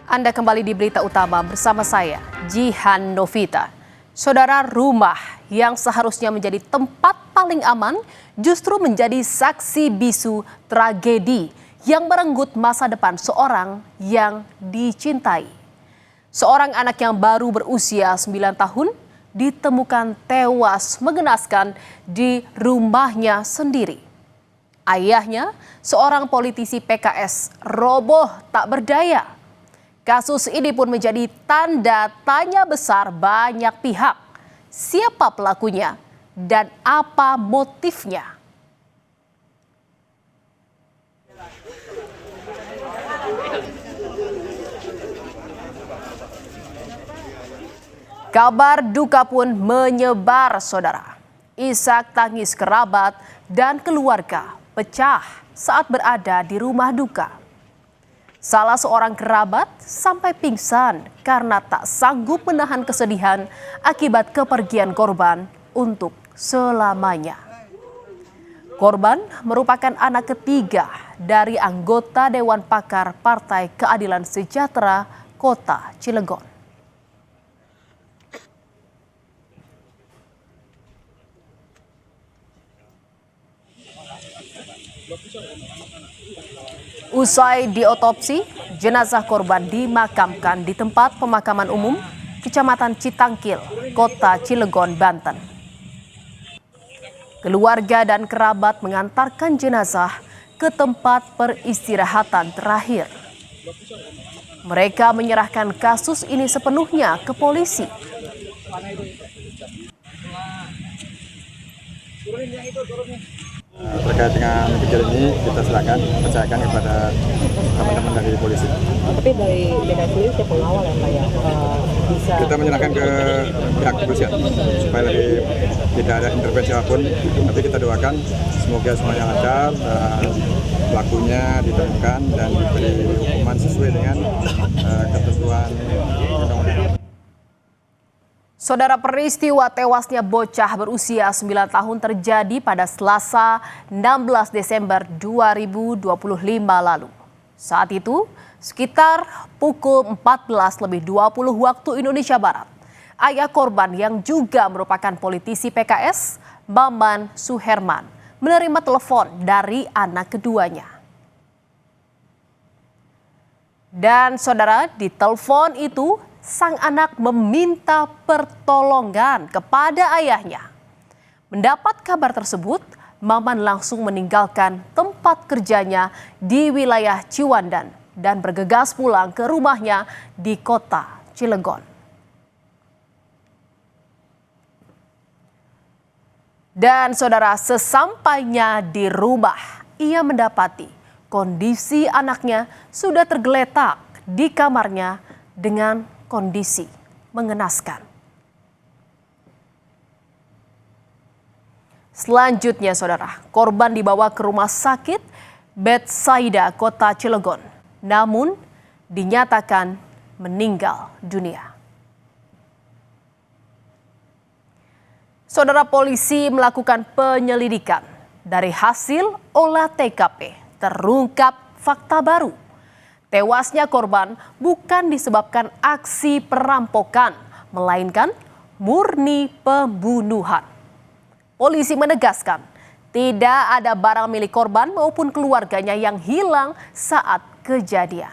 Anda kembali di Berita Utama bersama saya, Jihan Novita. Saudara, rumah yang seharusnya menjadi tempat paling aman justru menjadi saksi bisu tragedi yang merenggut masa depan seorang yang dicintai. Seorang anak yang baru berusia 9 tahun ditemukan tewas mengenaskan di rumahnya sendiri. Ayahnya, seorang politisi PKS, roboh tak berdaya. Kasus ini pun menjadi tanda tanya besar banyak pihak. Siapa pelakunya dan apa motifnya? Kabar duka pun menyebar, saudara. Isak tangis kerabat dan keluarga pecah saat berada di rumah duka. Salah seorang kerabat sampai pingsan karena tak sanggup menahan kesedihan akibat kepergian korban untuk selamanya. Korban merupakan anak ketiga dari anggota Dewan Pakar Partai Keadilan Sejahtera Kota Cilegon. Usai diotopsi, jenazah korban dimakamkan di tempat pemakaman umum Kecamatan Citangkil, Kota Cilegon, Banten. Keluarga dan kerabat mengantarkan jenazah ke tempat peristirahatan terakhir. Mereka menyerahkan kasus ini sepenuhnya ke polisi. Terkait dengan kejadian ini kita percayakan kepada teman-teman dari polisi. Tapi dari BKS sendiri siapa pengawal ya Pak ya? Bisa kita menyerahkan ke pihak kepolisian supaya lebih tidak ada intervensi apapun. Nanti kita doakan semoga semuanya lancar dan pelakunya ditemukan dan diberi hukuman sesuai dengan ketentuan undang-undang. Saudara, peristiwa tewasnya bocah berusia 9 tahun terjadi pada Selasa 16 Desember 2025 lalu. Saat itu, sekitar pukul 14.20 waktu Indonesia Barat, ayah korban yang juga merupakan politisi PKS, Maman Suherman, menerima telepon dari anak keduanya. Dan saudara, di telepon itu sang anak meminta pertolongan kepada ayahnya. Mendapat kabar tersebut, Maman langsung meninggalkan tempat kerjanya di wilayah Ciwandan dan bergegas pulang ke rumahnya di Kota Cilegon. Dan saudara, sesampainya di rumah, ia mendapati kondisi anaknya sudah tergeletak di kamarnya dengan kondisi mengenaskan. Selanjutnya, saudara, korban dibawa ke rumah sakit Betsaida Kota Cilegon, namun dinyatakan meninggal dunia. Saudara, polisi melakukan penyelidikan. Dari hasil olah TKP terungkap fakta baru. Tewasnya korban bukan disebabkan aksi perampokan, melainkan murni pembunuhan. Polisi menegaskan, tidak ada barang milik korban maupun keluarganya yang hilang saat kejadian.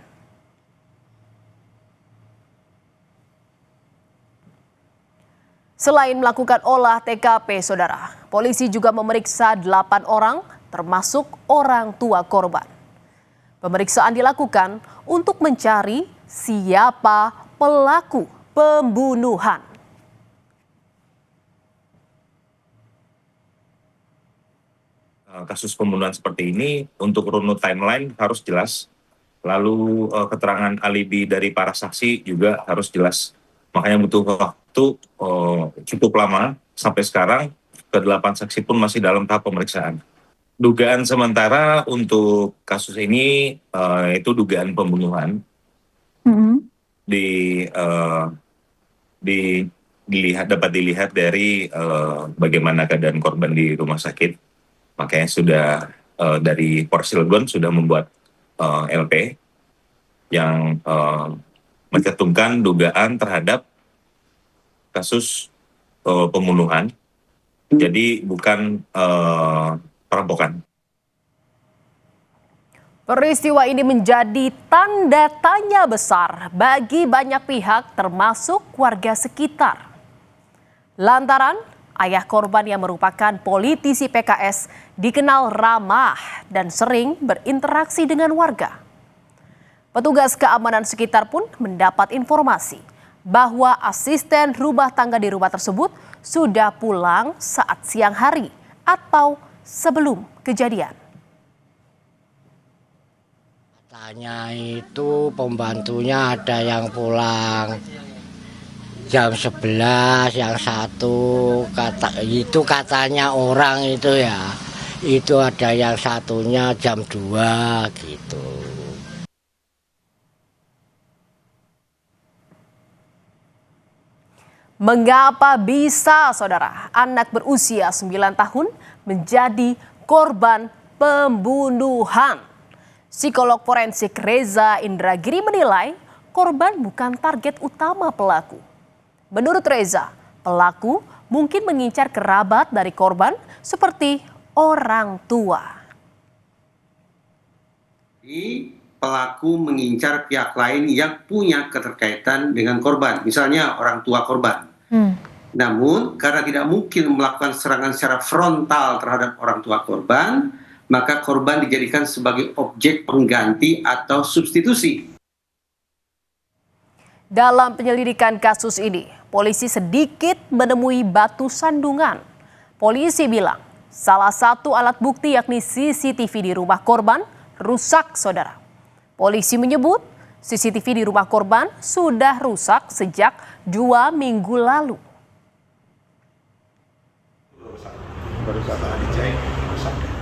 Selain melakukan olah TKP, saudara, polisi juga memeriksa 8 orang, termasuk orang tua korban. Pemeriksaan dilakukan untuk mencari siapa pelaku pembunuhan. Kasus pembunuhan seperti ini untuk runut timeline harus jelas. Lalu keterangan alibi dari para saksi juga harus jelas. Makanya butuh waktu cukup lama sampai sekarang. Ke-8 saksi pun masih dalam tahap pemeriksaan. Dugaan sementara untuk kasus ini itu dugaan pembunuhan. Dapat dilihat dari bagaimana keadaan korban di rumah sakit. Makanya sudah dari Polres Cilegon sudah membuat LP yang mencantumkan dugaan terhadap kasus pembunuhan, jadi bukan perampokan. Peristiwa ini menjadi tanda tanya besar bagi banyak pihak termasuk warga sekitar. Lantaran ayah korban yang merupakan politisi PKS dikenal ramah dan sering berinteraksi dengan warga. Petugas keamanan sekitar pun mendapat informasi bahwa asisten rumah tangga di rumah tersebut sudah pulang saat siang hari atau sebelum kejadian. Katanya itu pembantunya ada yang pulang jam 11, yang satu katanya orang itu ya. Itu ada yang satunya jam 2 gitu. Mengapa bisa, saudara, anak berusia 9 tahun menjadi korban pembunuhan? Psikolog forensik Reza Indragiri menilai korban bukan target utama pelaku. Menurut Reza, pelaku mungkin mengincar kerabat dari korban seperti orang tua. Pelaku mengincar pihak lain yang punya keterkaitan dengan korban, misalnya orang tua korban. Namun karena tidak mungkin melakukan serangan secara frontal terhadap orang tua korban, maka korban dijadikan sebagai objek pengganti atau substitusi. Dalam penyelidikan kasus ini, polisi sedikit menemui batu sandungan. Polisi bilang salah satu alat bukti yakni CCTV di rumah korban rusak, saudara. Polisi menyebut CCTV di rumah korban sudah rusak sejak 2 minggu lalu.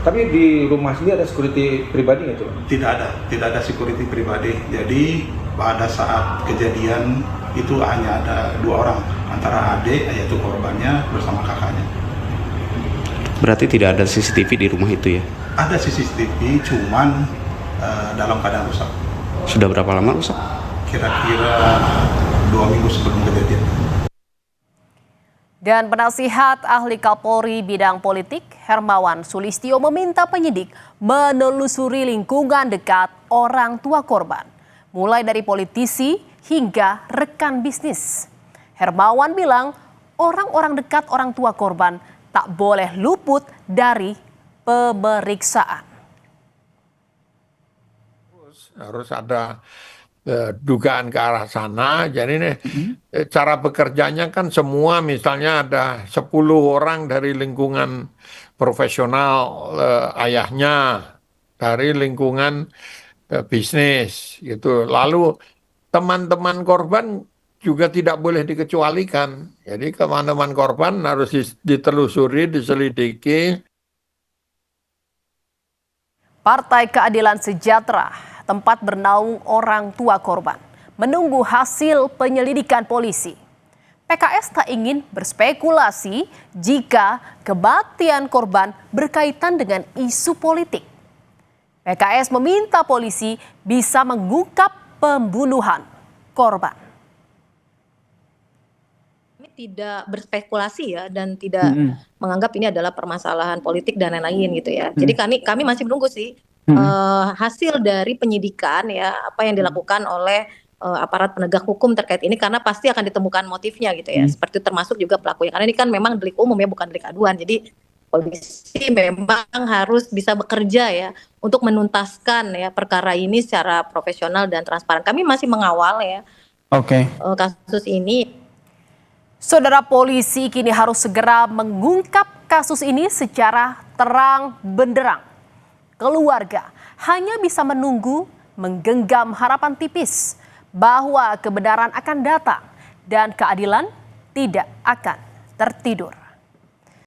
Tapi di rumah sendiri ada security pribadi nggak tuh? Tidak ada security pribadi. Jadi pada saat kejadian itu hanya ada 2 orang, antara adik yaitu korbannya bersama kakaknya. Berarti tidak ada CCTV di rumah itu ya? Ada CCTV, cuman dalam keadaan rusak. Sudah berapa lama rusak? Kira-kira 2 minggu sebelum kejadian. Dan penasihat ahli Kapolri bidang politik Hermawan Sulistyo meminta penyidik menelusuri lingkungan dekat orang tua korban, mulai dari politisi hingga rekan bisnis. Hermawan bilang orang-orang dekat orang tua korban tak boleh luput dari pemeriksaan. Harus ada dugaan ke arah sana. Jadi nih cara bekerjanya kan semua, misalnya ada 10 orang dari lingkungan profesional, ayahnya dari lingkungan bisnis gitu. Lalu teman-teman korban juga tidak boleh dikecualikan. Jadi teman-teman korban harus ditelusuri, diselidiki. Partai Keadilan Sejahtera, tempat bernaung orang tua korban, menunggu hasil penyelidikan polisi. PKS tak ingin berspekulasi jika kematian korban berkaitan dengan isu politik. PKS meminta polisi bisa mengungkap pembunuhan korban. Kami tidak berspekulasi ya, dan tidak menganggap ini adalah permasalahan politik dan lain-lain gitu ya. Jadi kami masih menunggu sih hasil dari penyidikan ya, apa yang dilakukan oleh aparat penegak hukum terkait ini, karena pasti akan ditemukan motifnya gitu ya, seperti termasuk juga pelakunya, karena ini kan memang delik umum ya, bukan delik aduan. Jadi polisi memang harus bisa bekerja ya untuk menuntaskan ya perkara ini secara profesional dan transparan. Kami masih mengawal ya kasus ini. Saudara, polisi kini harus segera mengungkap kasus ini secara terang benderang. Keluarga hanya bisa menunggu, menggenggam harapan tipis bahwa kebenaran akan datang dan keadilan tidak akan tertidur.